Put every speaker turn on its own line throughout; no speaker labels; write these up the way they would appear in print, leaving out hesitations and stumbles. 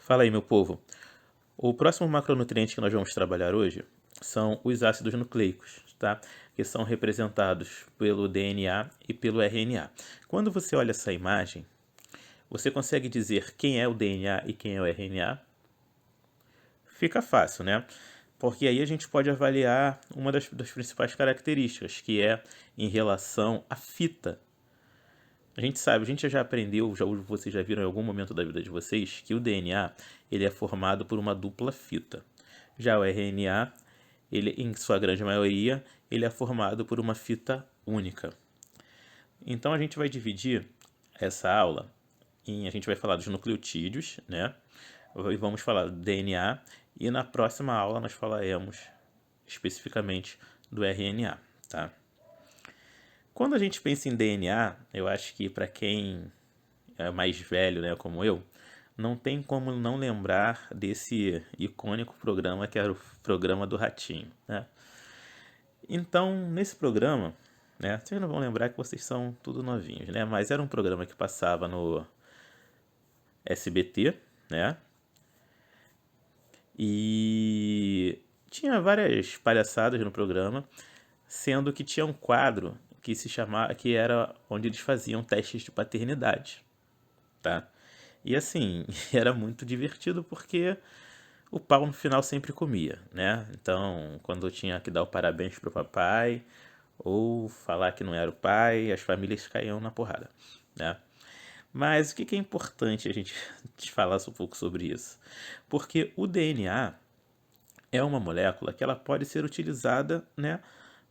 Fala aí, meu povo. O próximo macronutriente que nós vamos trabalhar hoje são os ácidos nucleicos, tá? Que são representados pelo DNA e pelo RNA. Quando você olha essa imagem, você consegue dizer quem é o DNA e quem é o RNA? Fica fácil, né? Porque aí a gente pode avaliar uma das principais características, que é em relação à fita. A gente sabe, a gente já aprendeu, vocês já viram em algum momento da vida de vocês, que o DNA ele é formado por uma dupla fita. Já o RNA, ele, em sua grande maioria, ele é formado por uma fita única. Então a gente vai dividir essa aula a gente vai falar dos nucleotídeos, né? E vamos falar do DNA, e na próxima aula nós falaremos especificamente do RNA, tá? Quando a gente pensa em DNA, eu acho que para quem é mais velho, né, como eu, não tem como não lembrar desse icônico programa que era o programa do Ratinho, né? Então, nesse programa, né, vocês não vão lembrar que vocês são tudo novinhos, né? Mas era um programa que passava no SBT, né? E tinha várias palhaçadas no programa, sendo que tinha um quadro que se chamava, que era onde eles faziam testes de paternidade, tá? E assim, era muito divertido porque o pau no final sempre comia, né? Então, quando eu tinha que dar o parabéns pro papai ou falar que não era o pai, as famílias caíam na porrada, né? Mas o que é importante a gente falar um pouco sobre isso? Porque o DNA é uma molécula que ela pode ser utilizada, né,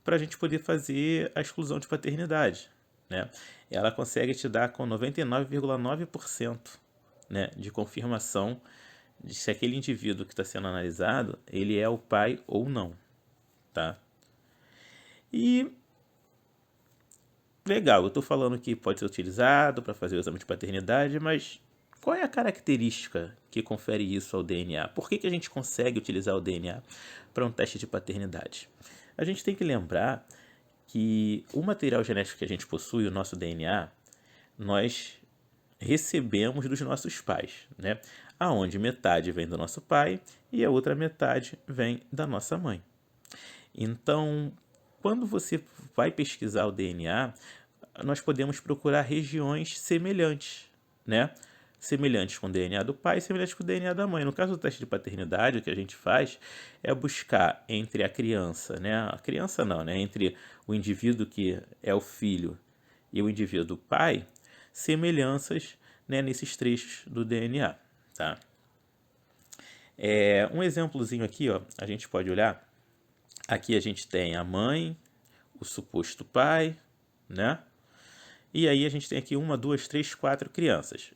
para a gente poder fazer a exclusão de paternidade, né? Ela consegue te dar com 99,9%, né, de confirmação de se aquele indivíduo que está sendo analisado, ele é o pai ou não, tá? E legal, eu estou falando que pode ser utilizado para fazer o exame de paternidade, mas qual é a característica que confere isso ao DNA? Por que a gente consegue utilizar o DNA para um teste de paternidade? A gente tem que lembrar que o material genético que a gente possui, o nosso DNA, nós recebemos dos nossos pais, né? Aonde metade vem do nosso pai e a outra metade vem da nossa mãe. Então, quando você vai pesquisar o DNA, nós podemos procurar regiões semelhantes, né? Semelhantes com o DNA do pai e semelhantes com o DNA da mãe. No caso do teste de paternidade, o que a gente faz é buscar entre a criança, né? A criança não, né? Entre o indivíduo que é o filho e o indivíduo pai, semelhanças, né, nesses trechos do DNA, tá? Um exemplozinho aqui, ó, a gente pode olhar. Aqui a gente tem a mãe, o suposto pai, né? E aí a gente tem aqui uma, duas, três, quatro crianças.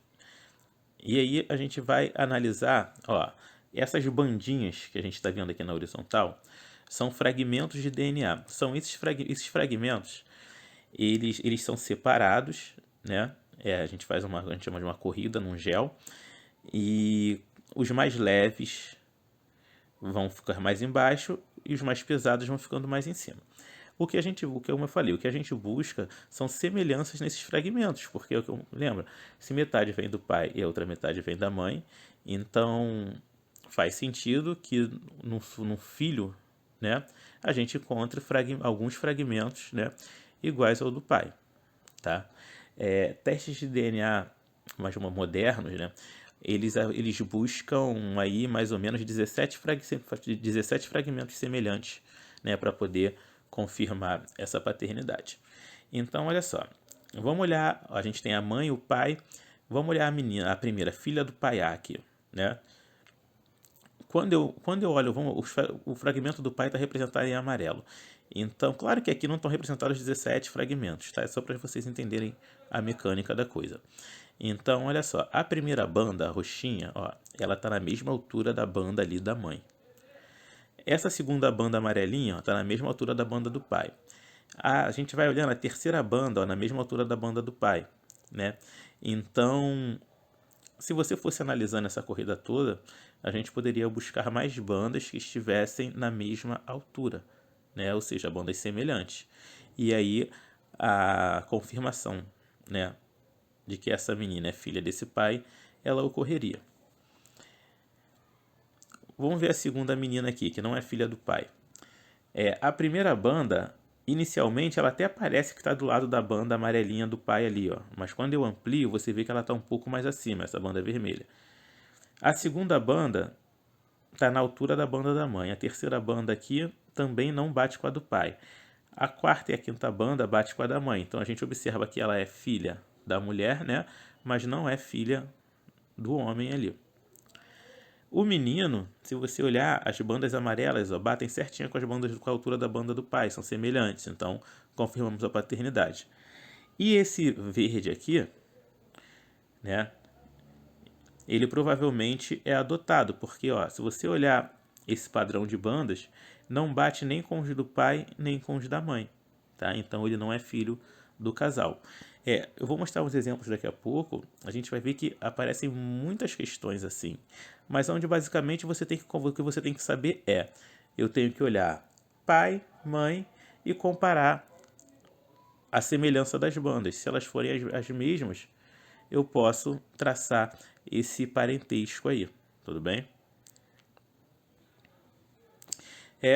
E aí a gente vai analisar, ó, essas bandinhas que a gente está vendo aqui na horizontal são fragmentos de DNA. São esses fragmentos, eles são separados, né? A gente a gente chama de uma corrida num gel. E os mais leves vão ficar mais embaixo e os mais pesados vão ficando mais em cima. Como eu falei, o que a gente busca são semelhanças nesses fragmentos, porque lembra, se metade vem do pai e a outra metade vem da mãe, então faz sentido que no filho, né, a gente encontre alguns fragmentos, né, iguais ao do pai, tá? Testes de DNA mais modernos, né, eles buscam aí mais ou menos 17 fragmentos semelhantes, né, para poder confirmar essa paternidade. Então, olha só, vamos olhar, a gente tem a mãe e o pai, vamos olhar a menina, a primeira, filha do pai aqui, né? Quando eu olho, o fragmento do pai está representado em amarelo. Então, claro que aqui não estão representados 17 fragmentos, tá? É só para vocês entenderem a mecânica da coisa. Então, olha só, a primeira banda, a roxinha, ó, ela está na mesma altura da banda ali da mãe. Essa segunda banda amarelinha está na mesma altura da banda do pai. A gente vai olhando a terceira banda, ó, na mesma altura da banda do pai, né? Então, se você fosse analisando essa corrida toda, a gente poderia buscar mais bandas que estivessem na mesma altura, né? Ou seja, bandas semelhantes. E aí a confirmação, né, de que essa menina é filha desse pai, ela ocorreria. vamos ver a segunda menina aqui, que não é filha do pai. A primeira banda, inicialmente, ela até parece que está do lado da banda amarelinha do pai ali, ó. Mas quando eu amplio, você vê que ela está um pouco mais acima, essa banda vermelha. A segunda banda está na altura da banda da mãe. A terceira banda aqui também não bate com a do pai. A quarta e a quinta banda bate com a da mãe. Então a gente observa que ela é filha da mulher, né? Mas não é filha do homem ali. O menino, se você olhar, as bandas amarelas ó, batem certinho com as bandas com a altura da banda do pai, são semelhantes, então confirmamos a paternidade. E esse verde aqui, né, ele provavelmente é adotado, porque ó, se você olhar esse padrão de bandas, não bate nem com os do pai, nem com os da mãe, tá? Então ele não é filho do casal. Eu vou mostrar uns exemplos daqui a pouco, a gente vai ver que aparecem muitas questões assim, mas onde basicamente o que você tem que saber eu tenho que olhar pai, mãe e comparar a semelhança das bandas. Se elas forem as mesmas, eu posso traçar esse parentesco aí, tudo bem?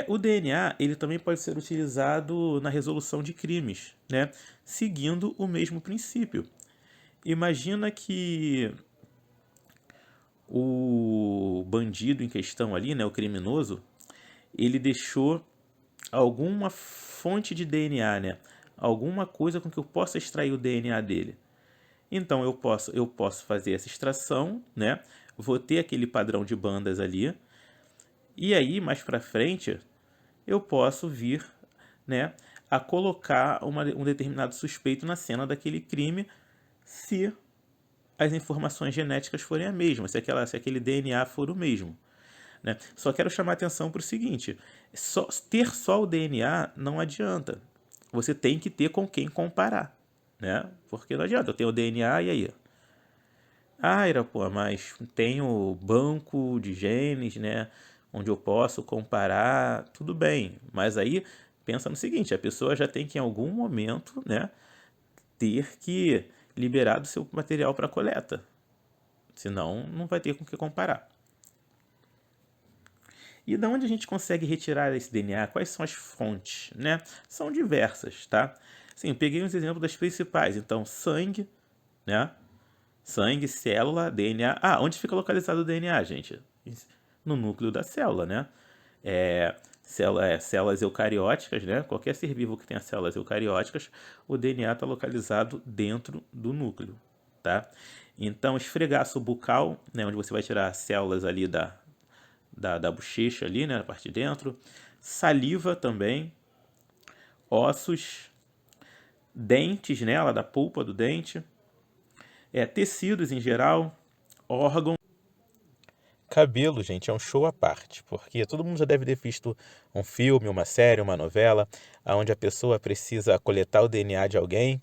O DNA ele também pode ser utilizado na resolução de crimes, né? Seguindo o mesmo princípio. Imagina que o bandido em questão ali, né, o criminoso, ele deixou alguma fonte de DNA, né? Alguma coisa com que eu possa extrair o DNA dele. Então eu posso fazer essa extração, né? Vou ter aquele padrão de bandas ali. E aí, mais para frente, eu posso vir, né, a colocar um determinado suspeito na cena daquele crime se as informações genéticas forem a mesma, se aquele DNA for o mesmo. Né? Só quero chamar a atenção para o seguinte, ter só o DNA não adianta. Você tem que ter com quem comparar. Né? Porque não adianta, eu tenho o DNA e aí? Ira, pô, mas tenho banco de genes, né? Onde eu posso comparar, tudo bem. Mas aí pensa no seguinte, a pessoa já tem que em algum momento, né, ter que liberar do seu material para coleta. Senão não vai ter com o que comparar. E de onde a gente consegue retirar esse DNA? Quais são as fontes, né? São diversas, tá? Sim, eu peguei uns exemplos das principais. Então, sangue, né? Sangue, célula, DNA. Onde fica localizado o DNA, gente? No núcleo da célula, né? Células eucarióticas, né? Qualquer ser vivo que tenha células eucarióticas, o DNA está localizado dentro do núcleo, tá? Então, esfregaço bucal, né? Onde você vai tirar as células ali da bochecha ali, né? Na parte de dentro. Saliva também. Ossos. Dentes, né? Lá da polpa do dente. Tecidos em geral, órgãos. Cabelo, gente, é um show à parte, porque todo mundo já deve ter visto um filme, uma série, uma novela, onde a pessoa precisa coletar o DNA de alguém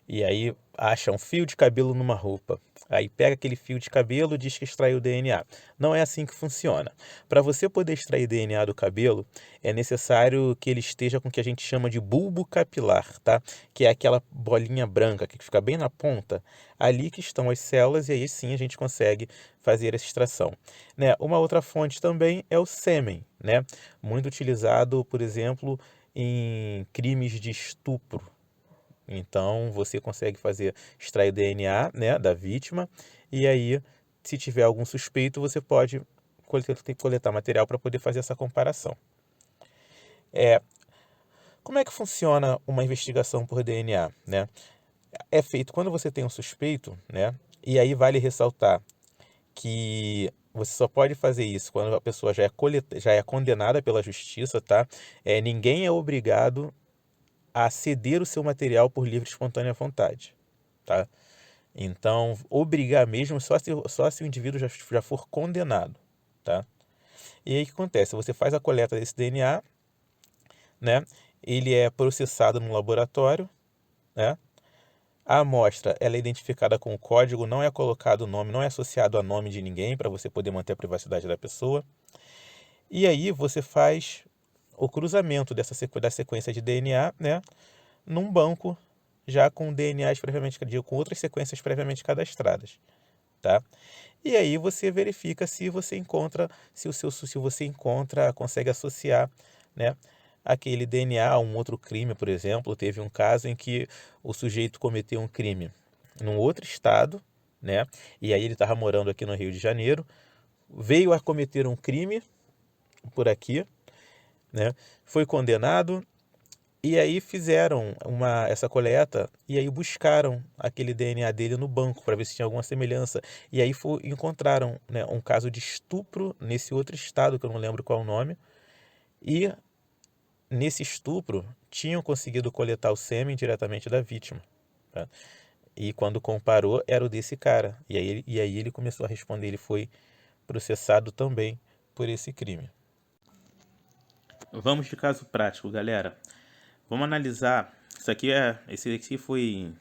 e aí acha um fio de cabelo numa roupa. Aí pega aquele fio de cabelo e diz que extraiu o DNA. Não é assim que funciona. Para você poder extrair DNA do cabelo, é necessário que ele esteja com o que a gente chama de bulbo capilar, tá? Que é aquela bolinha branca que fica bem na ponta. Ali que estão as células e aí sim a gente consegue fazer essa extração. Né? Uma outra fonte também é o sêmen, né? Muito utilizado, por exemplo, em crimes de estupro. Então você consegue extrair o DNA, né, da vítima e aí, se tiver algum suspeito, você pode coletar material para poder fazer essa comparação. Como é que funciona uma investigação por DNA, né? É feito quando você tem um suspeito, né? E aí vale ressaltar que você só pode fazer isso quando a pessoa já é condenada pela justiça, tá? Ninguém é obrigado a ceder o seu material por livre e espontânea vontade, tá? Então, obrigar mesmo só se o indivíduo já for condenado, tá? E aí o que acontece? Você faz a coleta desse DNA, né? Ele é processado no laboratório, né? A amostra ela é identificada com o código, não é colocado o nome, não é associado a nome de ninguém para você poder manter a privacidade da pessoa. E aí você faz o cruzamento da sequência de DNA, né, num banco já com DNAs previamente com outras sequências previamente cadastradas, tá? E aí você verifica se você encontra, se você encontra, consegue associar, né, aquele DNA a um outro crime, por exemplo. Teve um caso em que o sujeito cometeu um crime num outro estado, né? E aí ele estava morando aqui no Rio de Janeiro, veio a cometer um crime por aqui, né? Foi condenado. E aí fizeram essa coleta e aí buscaram aquele DNA dele no banco para ver se tinha alguma semelhança. E aí encontraram, né, um caso de estupro nesse outro estado, que eu não lembro qual é o nome. E nesse estupro tinham conseguido coletar o sêmen diretamente da vítima. Tá? E quando comparou, era o desse cara. E aí ele começou a responder, ele foi processado também por esse crime. Vamos de caso prático, galera. Vamos analisar. Esse aqui foi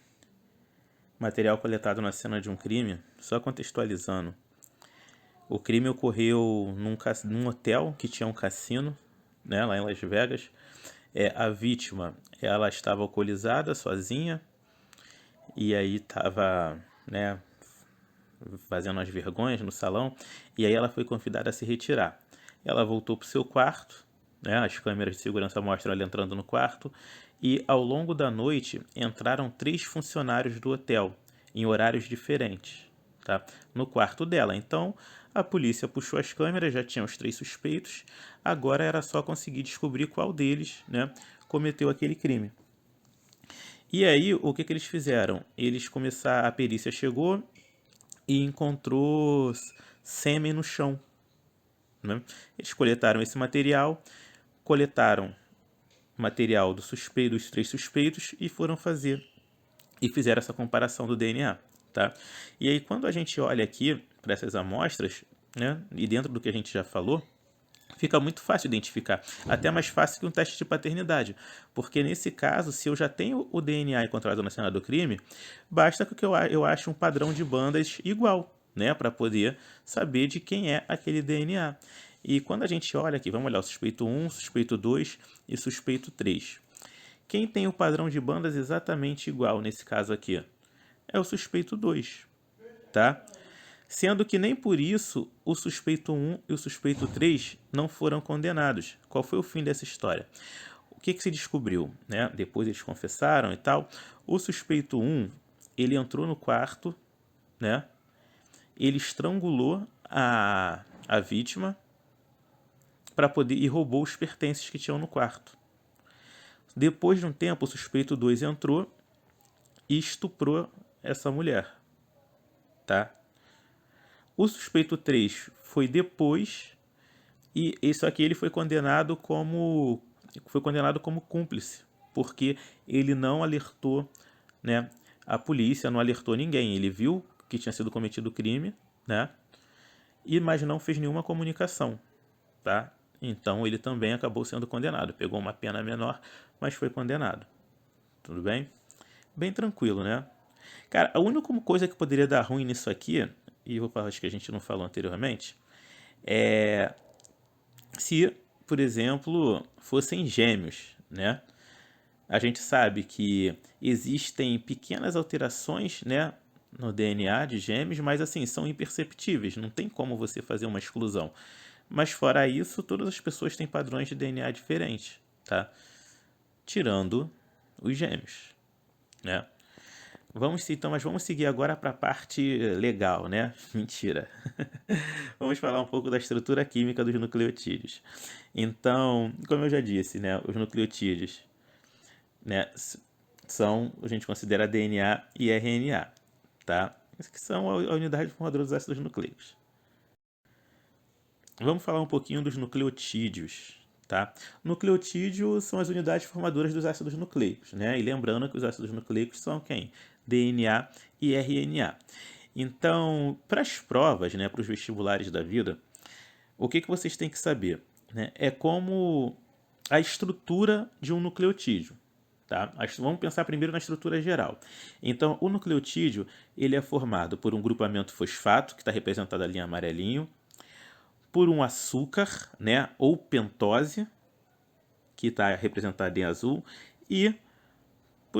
material coletado na cena de um crime, só contextualizando. O crime ocorreu num hotel que tinha um cassino, né, lá em Las Vegas. A vítima, ela estava alcoolizada, sozinha, e aí estava, né, fazendo as vergonhas no salão, e aí ela foi convidada a se retirar. Ela voltou para o seu quarto, né, as câmeras de segurança mostram ela entrando no quarto, e ao longo da noite entraram 3 funcionários do hotel, em horários diferentes, tá, no quarto dela. Então, a polícia puxou as câmeras, já tinha os 3 suspeitos, agora era só conseguir descobrir qual deles, né, cometeu aquele crime. E aí, o que eles fizeram? A perícia chegou e encontrou sêmen no chão, né? Eles coletaram esse material, coletaram material dos 3 suspeitos e fizeram essa comparação do DNA, tá? E aí, quando a gente olha aqui para essas amostras, né, e dentro do que a gente já falou, fica muito fácil identificar, até mais fácil que um teste de paternidade, porque nesse caso, se eu já tenho o DNA encontrado na cena do crime, basta que eu ache um padrão de bandas igual, né, para poder saber de quem é aquele DNA. E quando a gente olha aqui, vamos olhar o suspeito 1, suspeito 2 e suspeito 3. Quem tem o padrão de bandas exatamente igual nesse caso aqui? É o suspeito 2, tá? Sendo que nem por isso o suspeito 1 e o suspeito 3 não foram condenados. Qual foi o fim dessa história? O que se descobriu, né? Depois eles confessaram e tal. O suspeito 1, ele entrou no quarto, né? Ele estrangulou a vítima para poder e roubou os pertences que tinham no quarto. Depois de um tempo, o suspeito 2 entrou e estuprou essa mulher, tá? O suspeito 3 foi depois e isso aqui ele foi condenado como cúmplice, porque ele não alertou, né, a polícia, não alertou ninguém. Ele viu que tinha sido cometido o crime, né? Mas não fez nenhuma comunicação, tá? Então ele também acabou sendo condenado. Pegou uma pena menor, mas foi condenado. Tudo bem? Bem tranquilo, né? Cara, a única coisa que poderia dar ruim nisso aqui, e eu acho que a gente não falou anteriormente, é se, por exemplo, fossem gêmeos, né? A gente sabe que existem pequenas alterações, né, no DNA de gêmeos, mas assim, são imperceptíveis, não tem como você fazer uma exclusão. Mas fora isso, todas as pessoas têm padrões de DNA diferentes, tá? Tirando os gêmeos, né? Mas vamos seguir agora para a parte legal, né? Mentira. Vamos falar um pouco da estrutura química dos nucleotídeos. Então, como eu já disse, né, os nucleotídeos, né, a gente considera DNA e RNA, tá? Que são a unidade formadora dos ácidos nucleicos. Vamos falar um pouquinho dos nucleotídeos, tá? Nucleotídeos são as unidades formadoras dos ácidos nucleicos, né? E lembrando que os ácidos nucleicos são quem? DNA e RNA. Então, para as provas, né, para os vestibulares da vida, o que vocês têm que saber, né? É como a estrutura de um nucleotídeo. Tá? Vamos pensar primeiro na estrutura geral. Então, o nucleotídeo ele é formado por um grupamento fosfato, que está representado ali em amarelinho, por um açúcar, né, ou pentose, que está representado em azul, e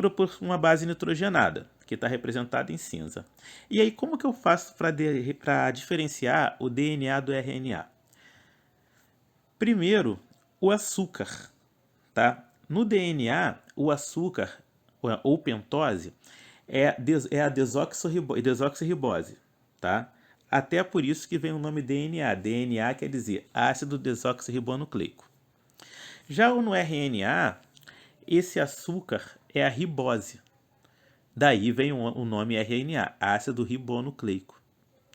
por uma base nitrogenada, que está representada em cinza. E aí, como que eu faço para diferenciar o DNA do RNA? Primeiro, o açúcar, tá? No DNA, o açúcar, ou pentose, é a desoxirribose, tá? Até por isso que vem o nome DNA. DNA quer dizer ácido desoxirribonucleico. Já no RNA, esse açúcar é a ribose. Daí vem o nome RNA, ácido ribonucleico.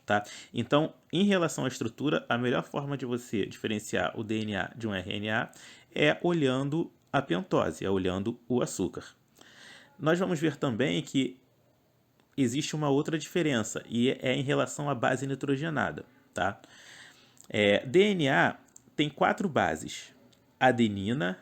Tá? Então, em relação à estrutura, a melhor forma de você diferenciar o DNA de um RNA é olhando a pentose, é olhando o açúcar. Nós vamos ver também que existe uma outra diferença, e é em relação à base nitrogenada. Tá? DNA tem 4 bases: adenina,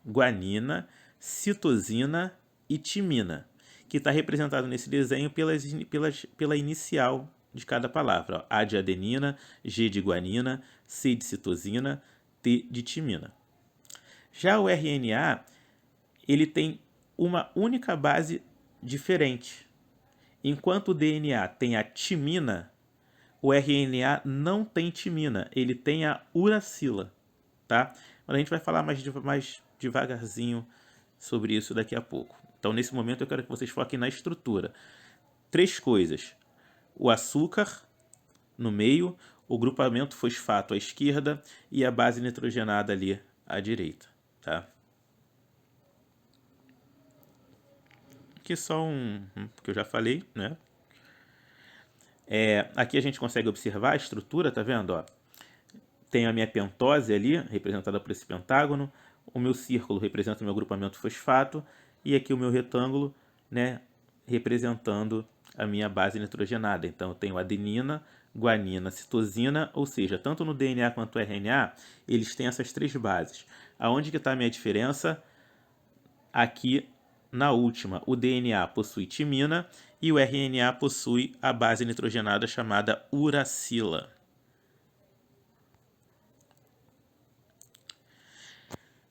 guanina, citosina e timina, que está representado nesse desenho pela inicial de cada palavra. Ó. A de adenina, G de guanina, C de citosina, T de timina. Já o RNA, ele tem uma única base diferente. Enquanto o DNA tem a timina, o RNA não tem timina, ele tem a uracila. Tá? Mas a gente vai falar mais devagarzinho sobre isso daqui a pouco. Então, nesse momento, eu quero que vocês foquem na estrutura. 3 coisas: o açúcar no meio, o grupamento fosfato à esquerda e a base nitrogenada ali à direita. Tá? Aqui só que eu já falei, né? Aqui a gente consegue observar a estrutura, tá vendo? Ó? Tem a minha pentose ali, representada por esse pentágono. O meu círculo representa o meu grupamento fosfato. E aqui o meu retângulo, né, representando a minha base nitrogenada. Então, eu tenho adenina, guanina, citosina, ou seja, tanto no DNA quanto no RNA, eles têm essas 3 bases. Aonde que está a minha diferença? Aqui na última, o DNA possui timina e o RNA possui a base nitrogenada chamada uracila.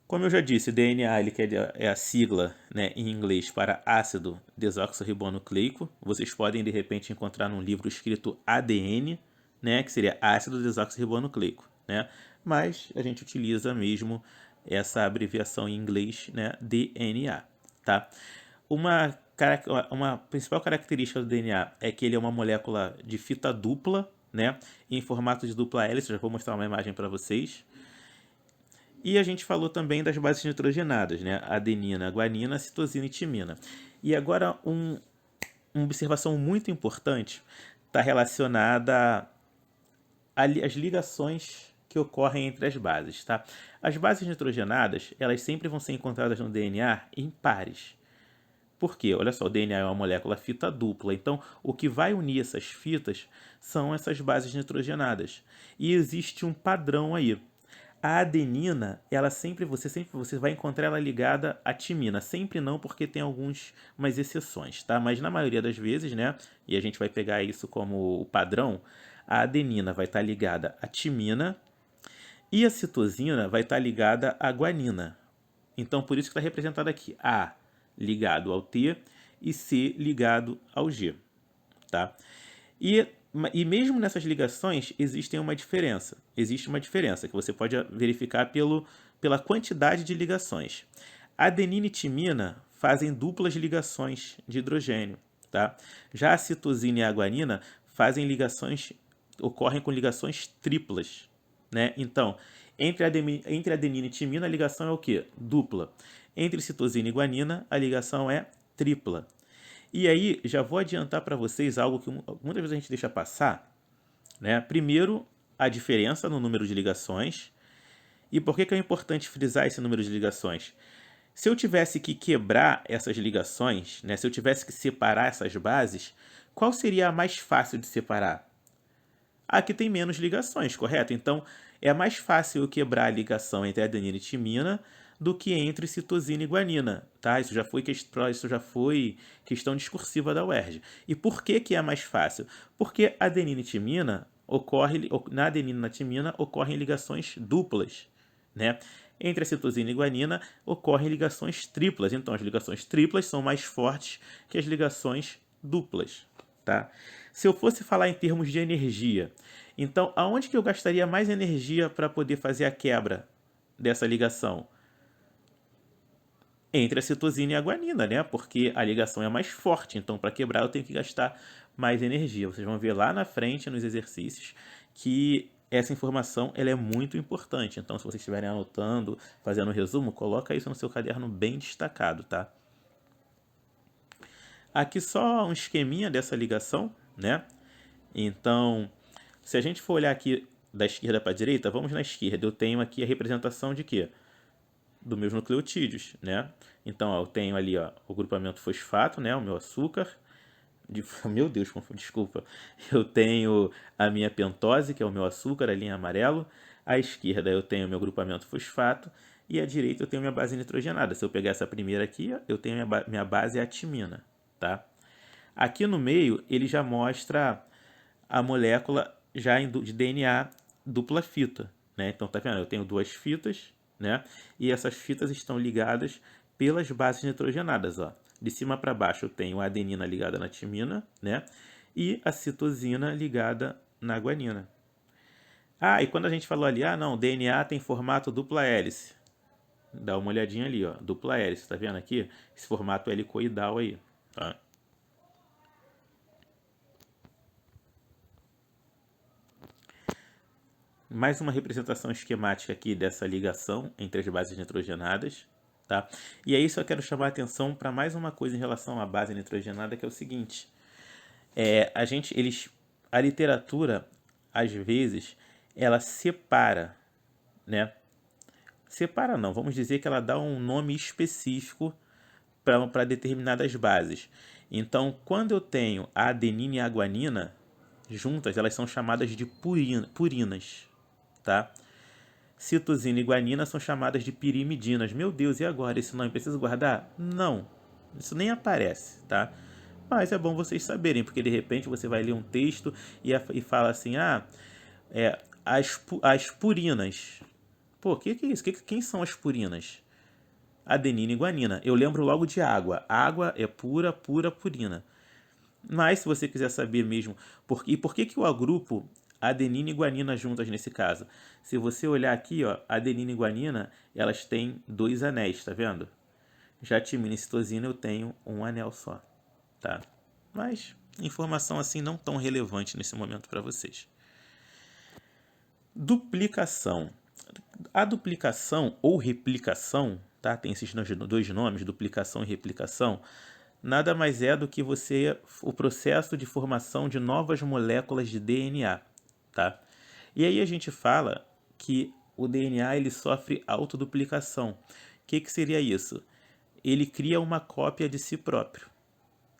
Como eu já disse, DNA ele é a sigla, né, em inglês para ácido desoxirribonucleico. Vocês podem, de repente, encontrar num livro escrito ADN, né, que seria ácido desoxirribonucleico. Né? Mas a gente utiliza mesmo essa abreviação em inglês, né, DNA. Tá? Uma principal característica do DNA é que ele é uma molécula de fita dupla, né, em formato de dupla hélice. Já vou mostrar uma imagem para vocês. E a gente falou também das bases nitrogenadas, né? Adenina, guanina, citosina e timina. E agora uma observação muito importante está relacionada às ligações que ocorrem entre as bases, tá? As bases nitrogenadas, elas sempre vão ser encontradas no DNA em pares. Por quê? Olha só, o DNA é uma molécula fita dupla, então o que vai unir essas fitas são essas bases nitrogenadas. E existe um padrão aí. A adenina, você vai encontrar ela ligada à timina. Sempre não, porque tem umas exceções, tá? Mas na maioria das vezes, né? E a gente vai pegar isso como o padrão. A adenina vai estar ligada à timina e a citosina vai estar ligada à guanina. Então, por isso que está representado aqui A ligado ao T e C ligado ao G, tá? E mesmo nessas ligações, existe uma diferença que você pode verificar pela quantidade de ligações. Adenina e timina fazem duplas ligações de hidrogênio. Tá? Já a citosina e a guanina ocorrem com ligações triplas. Né? Então, entre adenina e timina, a ligação é o quê? Dupla. Entre citosina e guanina, a ligação é tripla. E aí, já vou adiantar para vocês algo que muitas vezes a gente deixa passar. Né? Primeiro, a diferença no número de ligações. E por que é importante frisar esse número de ligações? Se eu tivesse que quebrar essas ligações, né? Se eu tivesse que separar essas bases, qual seria a mais fácil de separar? A que tem menos ligações, correto? Então, é mais fácil eu quebrar a ligação entre adenina e timina do que entre citosina e guanina, tá? Isso já foi questão discursiva da UERJ. E por que é mais fácil? Porque adenina e timina na adenina e na timina ocorrem ligações duplas, né? Entre a citosina e a guanina ocorrem ligações triplas. Então, as ligações triplas são mais fortes que as ligações duplas. Tá? Se eu fosse falar em termos de energia, então aonde que eu gastaria mais energia para poder fazer a quebra dessa ligação? Entre a citosina e a guanina, né? Porque a ligação é mais forte, então para quebrar eu tenho que gastar mais energia. Vocês vão ver lá na frente nos exercícios que essa informação ela é muito importante. Então, se vocês estiverem anotando, fazendo um resumo, coloca isso no seu caderno bem destacado, tá? Aqui só um esqueminha dessa ligação, né? Então, se a gente for olhar aqui da esquerda para a direita, vamos na esquerda. Eu tenho aqui a representação de quê? Dos meus nucleotídeos, né? Então, ó, eu tenho ali ó, o grupamento fosfato, né? O meu açúcar. Meu Deus, desculpa. Eu tenho a minha pentose, que é o meu açúcar, ali em amarelo. À esquerda eu tenho o meu grupamento fosfato. E à direita eu tenho minha base nitrogenada. Se eu pegar essa primeira aqui, eu tenho minha base atimina, tá? Aqui no meio ele já mostra a molécula já de DNA dupla fita, né? Então tá vendo? Eu tenho duas fitas, né? E essas fitas estão ligadas pelas bases nitrogenadas, ó. De cima para baixo eu tenho a adenina ligada na timina, né? E a citosina ligada na guanina. Ah, e quando a gente falou ali, ah não, DNA tem formato dupla hélice. Dá uma olhadinha ali, ó, dupla hélice, tá vendo aqui? Esse formato helicoidal aí, tá? Mais uma representação esquemática aqui dessa ligação entre as bases nitrogenadas, tá? E aí só quero chamar a atenção para mais uma coisa em relação à base nitrogenada, que é o seguinte: a literatura às vezes ela separa, né? Separa não, vamos dizer que ela dá um nome específico para determinadas bases. Então, quando eu tenho a adenina e a guanina juntas, elas são chamadas de purinas, tá? Citosina e guanina são chamadas de pirimidinas. Meu Deus, e agora? Esse nome preciso guardar? Não, isso nem aparece, tá? Mas é bom vocês saberem, porque de repente você vai ler um texto e fala assim, as purinas. Pô, que é isso? Quem são as purinas? Adenina e guanina. Eu lembro logo de água. Água é pura, purina. Mas se você quiser saber mesmo por que eu agrupo adenina e guanina juntas nesse caso? Se você olhar aqui, ó, adenina e guanina, elas têm dois anéis, tá vendo? Já timina e citosina eu tenho um anel só, tá? Mas informação assim não tão relevante nesse momento para vocês. Duplicação. A duplicação ou replicação, tá? Tem esses dois nomes, duplicação e replicação. Nada mais é do que o processo de formação de novas moléculas de DNA, tá? E aí a gente fala que o DNA ele sofre autoduplicação. O que seria isso? Ele cria uma cópia de si próprio,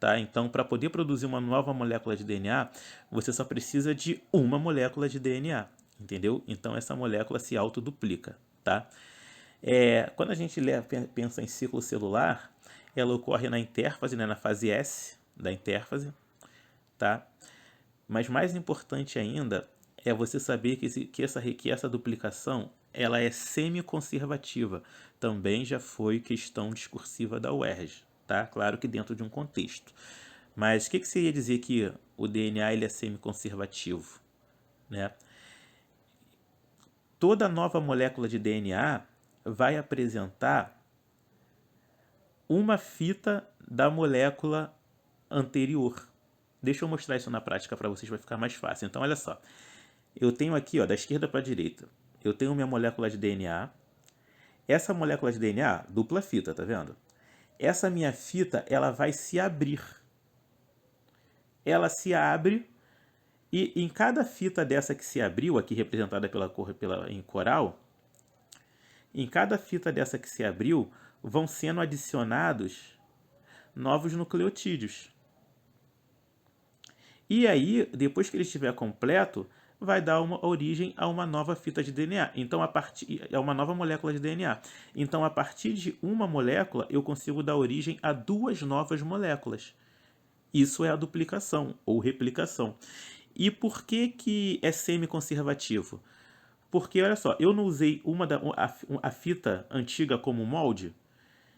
tá? Então, para poder produzir uma nova molécula de DNA, você só precisa de uma molécula de DNA, entendeu? Então, essa molécula se autoduplica, tá? Quando a gente pensa em ciclo celular, ela ocorre na intérfase, né, na fase S da intérfase, tá? Mas mais importante ainda é você saber que essa duplicação ela é semi-conservativa. Também já foi questão discursiva da UERJ, tá? Claro que dentro de um contexto. Mas o que seria dizer que o DNA ele é semi-conservativo, né? Toda nova molécula de DNA vai apresentar uma fita da molécula anterior. Deixa eu mostrar isso na prática para vocês, vai ficar mais fácil. Então, olha só. Eu tenho aqui, ó, da esquerda para a direita, eu tenho minha molécula de DNA. Essa molécula de DNA, dupla fita, tá vendo? Essa minha fita, ela vai se abrir. Ela se abre e em cada fita dessa que se abriu, aqui representada em coral, em cada fita dessa que se abriu, vão sendo adicionados novos nucleotídeos. E aí, depois que ele estiver completo, vai dar uma origem a uma nova fita de DNA. Então, é uma nova molécula de DNA. Então, a partir de uma molécula, eu consigo dar origem a duas novas moléculas. Isso é a duplicação ou replicação. E por que é semi-conservativo? Porque, olha só, eu não usei a fita antiga como molde,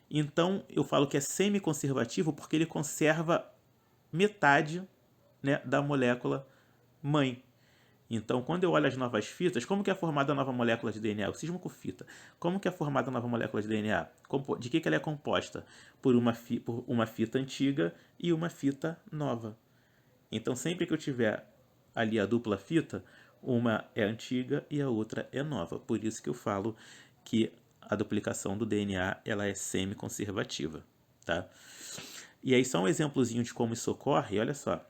então eu falo que é semi-conservativo porque ele conserva metade, né, da molécula mãe. Então, quando eu olho as novas fitas, como que é formada a nova molécula de DNA? Eu cismo com fita. Como que é formada a nova molécula de DNA? De que ela é composta? Por uma fita antiga e uma fita nova. Então, sempre que eu tiver ali a dupla fita, uma é antiga e a outra é nova. Por isso que eu falo que a duplicação do DNA ela é semi-conservativa, tá? E aí só um exemplozinho de como isso ocorre, olha só.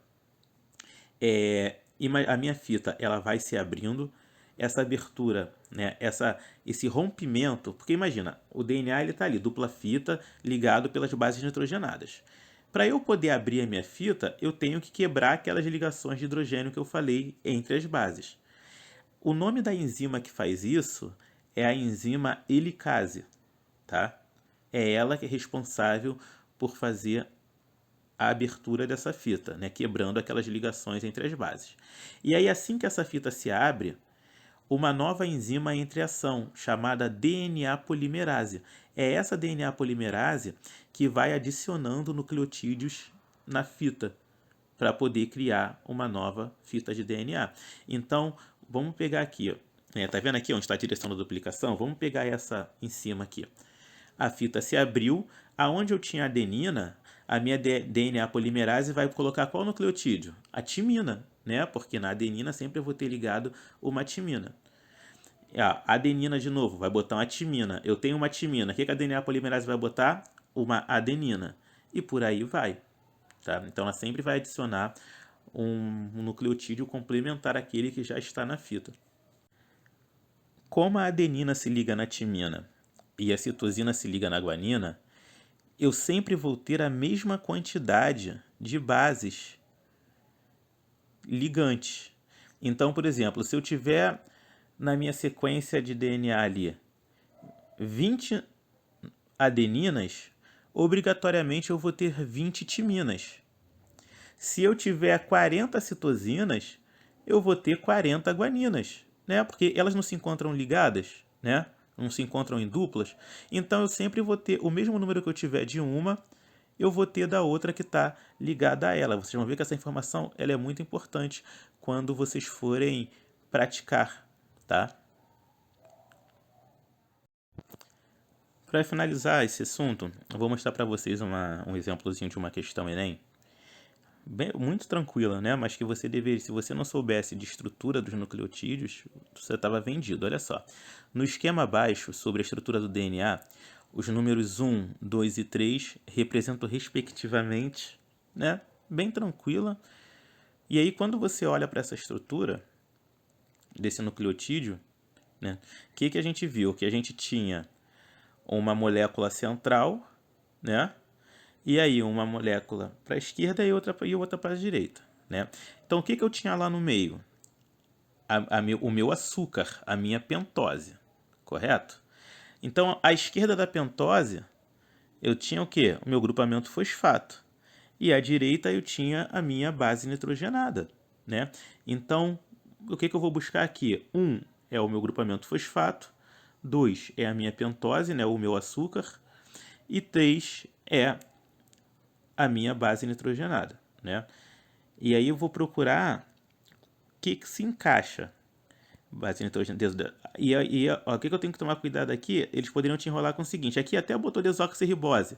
A minha fita ela vai se abrindo, essa abertura, né, esse rompimento, porque imagina, o DNA ele está ali, dupla fita, ligado pelas bases nitrogenadas. Para eu poder abrir a minha fita, eu tenho que quebrar aquelas ligações de hidrogênio que eu falei entre as bases. O nome da enzima que faz isso é a enzima helicase, tá? É ela que é responsável por fazer a abertura dessa fita, né? Quebrando aquelas ligações entre as bases. E aí, assim que essa fita se abre, uma nova enzima entra em ação, chamada DNA polimerase. É essa DNA polimerase que vai adicionando nucleotídeos na fita para poder criar uma nova fita de DNA. Então, vamos pegar aqui, ó. Tá vendo aqui onde está a direção da duplicação? Vamos pegar essa em cima aqui. A fita se abriu, aonde eu tinha adenina, a minha DNA polimerase vai colocar qual nucleotídeo? A timina, né? Porque na adenina sempre eu vou ter ligado uma timina. A adenina de novo, vai botar uma timina. Eu tenho uma timina. O que a DNA polimerase vai botar? Uma adenina. E por aí vai. Tá? Então ela sempre vai adicionar um nucleotídeo complementar àquele que já está na fita. Como a adenina se liga na timina e a citosina se liga na guanina, eu sempre vou ter a mesma quantidade de bases ligantes. Então, por exemplo, se eu tiver na minha sequência de DNA ali 20 adeninas, obrigatoriamente eu vou ter 20 timinas. Se eu tiver 40 citosinas, eu vou ter 40 guaninas, né? Porque elas não se encontram ligadas, né? Não se encontram em duplas. Então eu sempre vou ter o mesmo número que eu tiver de uma, eu vou ter da outra que está ligada a ela. Vocês vão ver que essa informação ela é muito importante quando vocês forem praticar, tá? Para finalizar esse assunto, eu vou mostrar para vocês um exemplozinho de uma questão Enem. Muito tranquila, né? Mas que você deveria, se você não soubesse de estrutura dos nucleotídeos, você estava vendido. Olha só, no esquema abaixo, sobre a estrutura do DNA, os números 1, 2 e 3 representam respectivamente, né? Bem tranquila. E aí, quando você olha para essa estrutura desse nucleotídeo, né? O que a gente viu? Que a gente tinha uma molécula central, né? E aí uma molécula para a esquerda e outra para a direita, né? Então o que eu tinha lá no meio? O meu açúcar, a minha pentose, correto? Então à esquerda da pentose eu tinha o quê? O meu grupamento fosfato. E à direita eu tinha a minha base nitrogenada, né? Então o que eu vou buscar aqui? 1 é o meu grupamento fosfato, 2 é a minha pentose, né? O meu açúcar, e 3 é a minha base nitrogenada, né? E aí eu vou procurar o que se encaixa. Base nitrogenada. O que eu tenho que tomar cuidado aqui? Eles poderiam te enrolar com o seguinte. Aqui até botou desoxirribose.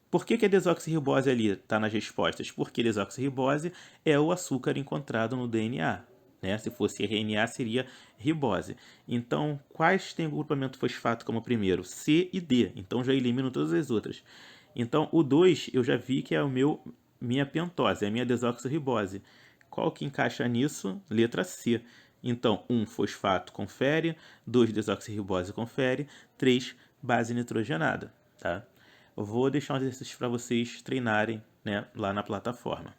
Por que a desoxirribose ali está nas respostas? Porque desoxirribose é o açúcar encontrado no DNA. Né? Se fosse RNA, seria ribose. Então, quais tem o grupamento fosfato como primeiro? C e D. Então, já elimino todas as outras. Então, o 2 eu já vi que é minha pentose, é a minha desoxirribose. Qual que encaixa nisso? Letra C. Então, 1 fosfato confere, 2 desoxirribose confere, 3 base nitrogenada. Tá? Eu vou deixar um exercício para vocês treinarem, né, lá na plataforma.